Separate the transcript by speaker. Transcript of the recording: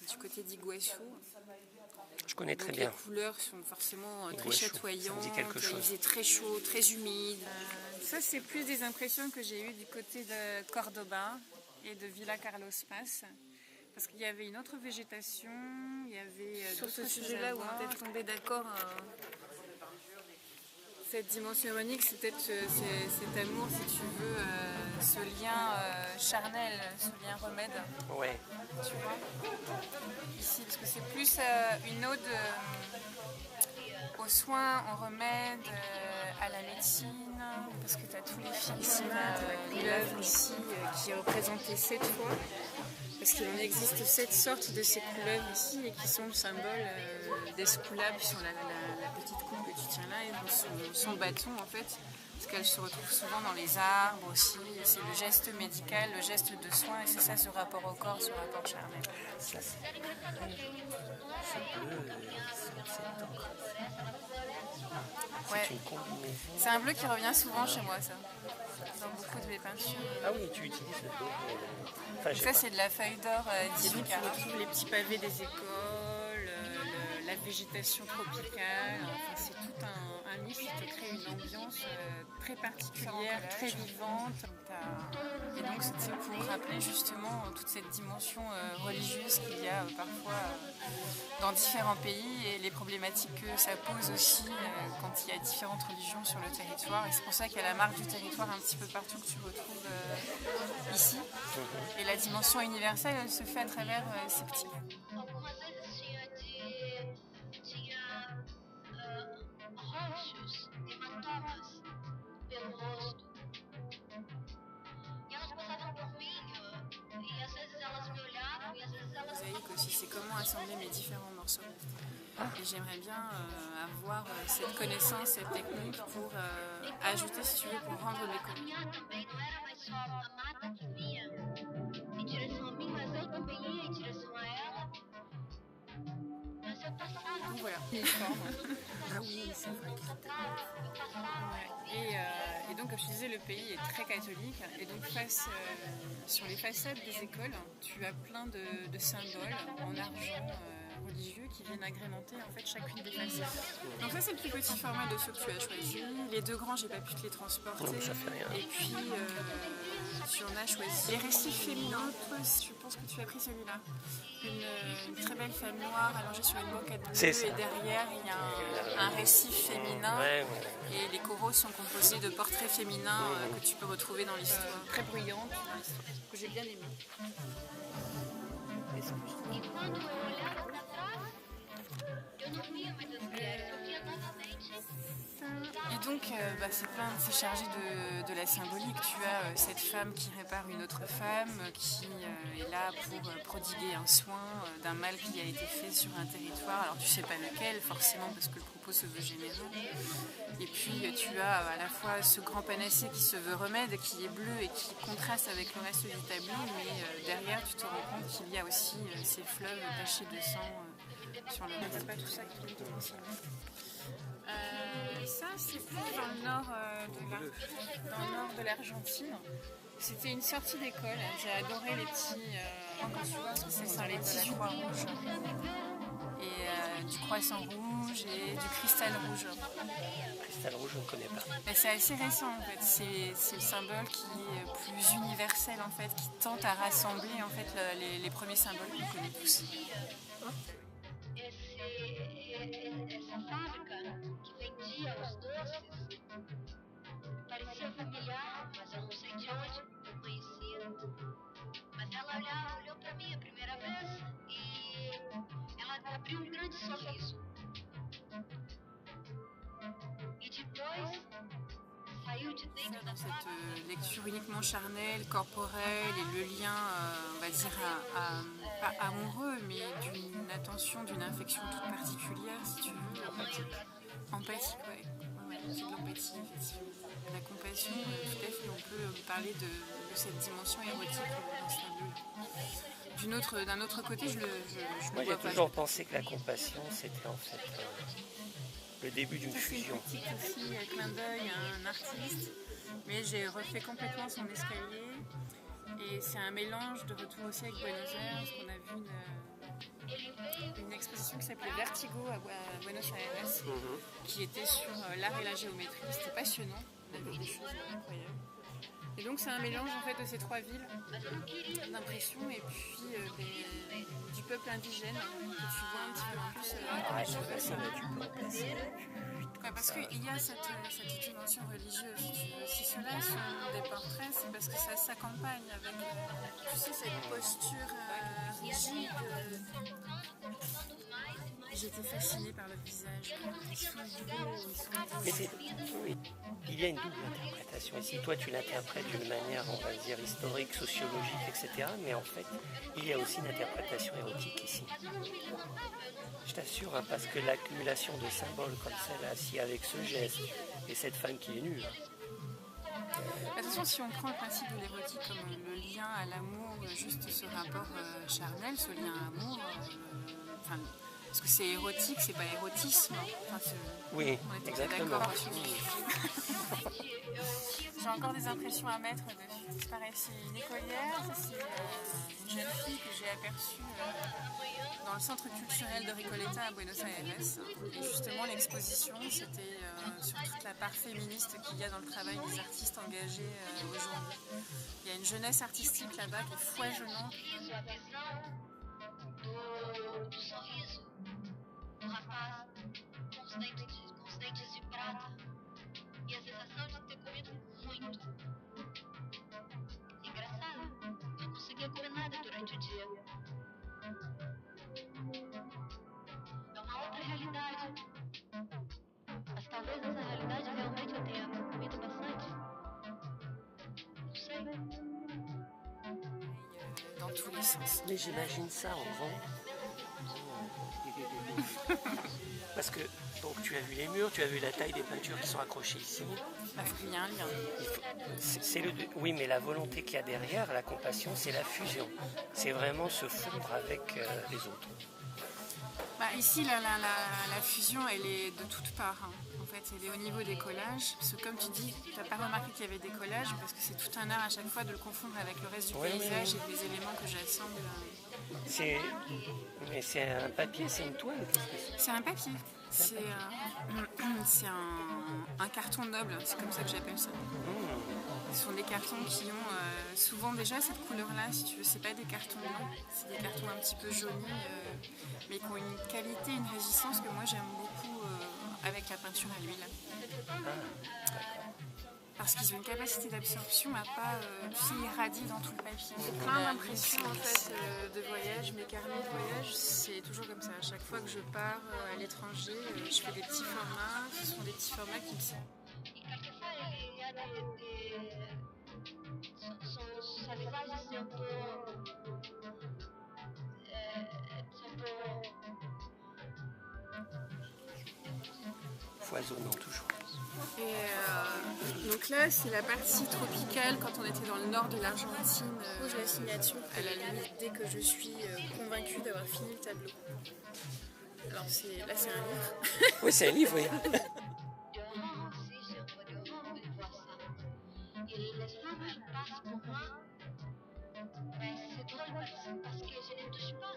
Speaker 1: du côté d'Iguassou.
Speaker 2: Je connais très
Speaker 1: Donc
Speaker 2: bien.
Speaker 1: les couleurs sont forcément très
Speaker 2: Iguassou,
Speaker 1: chatoyantes,
Speaker 2: ça me dit quelque chose.
Speaker 1: il faisait très chaud, très humide. Ça c'est plus des impressions que j'ai eues du côté de Cordoba et de Villa Carlos Paz. Parce qu'il y avait une autre végétation, il y avait sur ce sujet-là où on était tombé d'accord. Cette dimension harmonique, c'est peut-être cet amour, si tu veux, ce lien charnel, ce lien remède.
Speaker 2: Ouais.
Speaker 1: Tu vois, ici, parce que c'est plus une ode aux soins, aux remèdes, à la médecine, parce que tu as tous les fils de l'œuvre ici qui est représentée 7 fois. Parce qu'il en existe 7 sortes de ces couleuvres ici et qui sont le symbole d'Esculape sur la petite coupe que tu tiens là et dans son bâton en fait. Parce qu'elle se retrouve souvent dans les arbres aussi. C'est le geste médical, le geste de soin et c'est ça ce rapport au corps, ce rapport charnel.
Speaker 2: Ça, c'est bleu, c'est encre.
Speaker 1: Ouais.
Speaker 2: C'est une combinaison.
Speaker 1: C'est un bleu qui revient souvent chez moi ça. Dans beaucoup de mes peintures.
Speaker 2: Ah oui, tu utilises le bleu. Enfin,
Speaker 1: Ça c'est de la feuille d'or
Speaker 3: Donc tu retrouves les petits pavés des écoles, la végétation tropicale, enfin, c'est tout un mix qui te crée une ambiance très particulière, très vivante.
Speaker 1: Et donc c'est pour rappeler justement toute cette dimension religieuse qu'il y a parfois dans différents pays et les problématiques que ça pose aussi quand il y a différentes religions sur le territoire. Et c'est pour ça qu'il y a la marque du territoire un petit peu partout que tu retrouves ici. Et la dimension universelle, elle se fait à travers ces petits. Mosaïque aussi, c'est comment assembler mes différents morceaux. Et j'aimerais bien avoir cette connaissance, cette technique pour ajouter, si tu veux, pour rendre mes copies. Donc voilà.
Speaker 3: Les formes.
Speaker 2: Ah oui, c'est vrai.
Speaker 1: Et donc, comme je disais, le pays est très catholique. Et donc, sur les façades des écoles, tu as plein de symboles en argent religieux qui viennent agrémenter en fait chacune des façades. Donc ça, c'est le plus petit format de ceux que tu as choisi. Les deux grands, j'ai pas pu te les transporter.
Speaker 2: Non, ça fait rien.
Speaker 1: Et puis, tu en as choisi. Les récifs féminins, toi, je pense que tu as pris celui-là. Une très belle femme noire allongée sur une banquette bleue et derrière il y a un récif féminin et les coraux sont composés de portraits féminins que tu peux retrouver dans l'histoire.
Speaker 3: Très bruyante, que j'ai bien aimé.
Speaker 1: Et donc, c'est chargé de la symbolique. Tu as cette femme qui répare une autre femme, qui est là pour prodiguer un soin d'un mal qui a été fait sur un territoire. Alors, tu sais pas lequel, forcément, parce que le propos se veut général. Et puis, tu as à la fois ce grand panacée qui se veut remède, qui est bleu et qui contraste avec le reste du tableau. Mais derrière, tu te rends compte qu'il y a aussi ces fleuves tachés de sang sur le reste.
Speaker 3: Pas tout ça qui vient de t'enseigner.
Speaker 1: Ça, c'est plus dans le nord de l'Argentine. C'était une sortie d'école. J'ai adoré les petits, c'est ça, les petits croix rouges. Et du croissant rouge et du cristal rouge.
Speaker 2: Cristal rouge, je ne connais pas.
Speaker 1: Mais c'est assez récent en fait. C'est le symbole qui est plus universel en fait, qui tente à rassembler en fait les premiers symboles qu'on connaît tous.
Speaker 4: Essa fábrica que vendia os doces parecia familiar, mas eu não sei de onde eu conhecia. Mas ela olhou para mim a primeira vez e ela abriu um grande sorriso. E depois saiu de dentro da
Speaker 1: Cette
Speaker 4: fábrica.
Speaker 1: lecture uniquement charnelle, corporelle et le lien, on va dire, pas amoureux, mais d'une attention, d'une affection toute particulière, si tu veux. Empathique, ouais. C'est de l'empathie, effectivement. La compassion, tout à fait, on peut parler de cette dimension érotique dans ce tableau. D'un autre côté, je le
Speaker 2: Moi,
Speaker 1: vois
Speaker 2: j'ai
Speaker 1: pas.
Speaker 2: toujours pensé que la compassion, c'était en fait le début d'une fusion.
Speaker 1: C'est une petite aussi, clin d'œil à un artiste, mais j'ai refait complètement son escalier. Et c'est un mélange de retour aussi avec Buenos Aires, parce qu'on a vu
Speaker 3: s'appelait Vertigo à Buenos Aires, qui était sur l'art et la géométrie. C'était passionnant, on avait des choses incroyables. Et donc c'est un mélange en fait de ces trois villes d'impression et puis du peuple indigène que tu vois un petit peu plus.
Speaker 2: Tu peux en placer.
Speaker 1: Parce qu'il y a cette dimension religieuse, si tu veux. Si ceux-là sont des portraits, c'est parce que ça s'accompagne avec, tu sais, cette posture rigide. J'étais fascinée par le visage. Ils sont beaux, ils sont beaux.
Speaker 2: Oui, il y a une double interprétation. Et si toi tu l'interprètes d'une manière, on va dire, historique, sociologique, etc., mais en fait, il y a aussi une interprétation érotique ici. Je t'assure, hein, parce que l'accumulation de symboles comme celle-là, si avec ce geste et cette femme qui est nue.
Speaker 1: Attention, si on prend le principe de l'érotique comme le lien à l'amour, juste ce rapport charnel, ce lien à l'amour, parce que c'est érotique, c'est pas érotisme.
Speaker 2: Oui,
Speaker 1: on était
Speaker 2: exactement.
Speaker 1: d'accord sur J'ai encore des impressions à mettre dessus. C'est pareil, c'est une écolière, c'est une jeune fille que j'ai aperçue dans le centre culturel de Recoleta à Buenos Aires. Et justement, l'exposition, c'était sur toute la part féministe qu'il y a dans le travail des artistes engagés aujourd'hui. Il y a une jeunesse artistique là-bas qui est foisonnante.
Speaker 4: Do sorriso do rapaz com os dentes de prata e a sensação de ter comido muito. Engraçado, não conseguia comer nada durante o dia. É uma outra realidade. Mas talvez nessa realidade realmente eu tenha comido bastante. Não sei.
Speaker 1: Dans tous les sens.
Speaker 2: Mais j'imagine ça en grand. Parce que donc tu as vu les murs, tu as vu la taille des peintures qui sont accrochées ici.
Speaker 1: Il y a un lien.
Speaker 2: Oui, mais la volonté qu'il y a derrière, la compassion, c'est la fusion. C'est vraiment se fondre avec les autres.
Speaker 1: Ici, la fusion, elle est de toutes parts. Hein. En fait, elle est au niveau des collages. Parce que comme tu dis, tu n'as pas remarqué qu'il y avait des collages, parce que c'est tout un art à chaque fois de le confondre avec le reste du paysage et des éléments que j'assemble.
Speaker 2: Mais c'est un papier, c'est une toile.
Speaker 1: C'est un papier. C'est un carton noble, c'est comme ça que j'appelle ça. Ce sont des cartons qui ont souvent déjà cette couleur-là, si tu veux. C'est pas des cartons blancs, c'est des cartons un petit peu jaunis, mais qui ont une qualité, une résistance que moi j'aime beaucoup avec la peinture à l'huile. Parce qu'ils ont une capacité d'absorption à pas irradier dans tout le papier. J'ai plein d'impressions en fait de voyage, mes carnets de voyage, c'est toujours comme ça. À chaque fois que je pars à l'étranger, je fais des petits formats. Ce sont des petits formats qui me servent.
Speaker 2: Foisonnant toujours.
Speaker 1: Et donc là, c'est la partie tropicale quand on était dans le nord de l'Argentine. Pose la signature à la limite dès que je suis convaincue d'avoir fini le tableau. Alors là, c'est un livre.
Speaker 2: Oui, c'est un livre, oui.
Speaker 4: Et les femmes passent pour moi, mais je ne touche pas.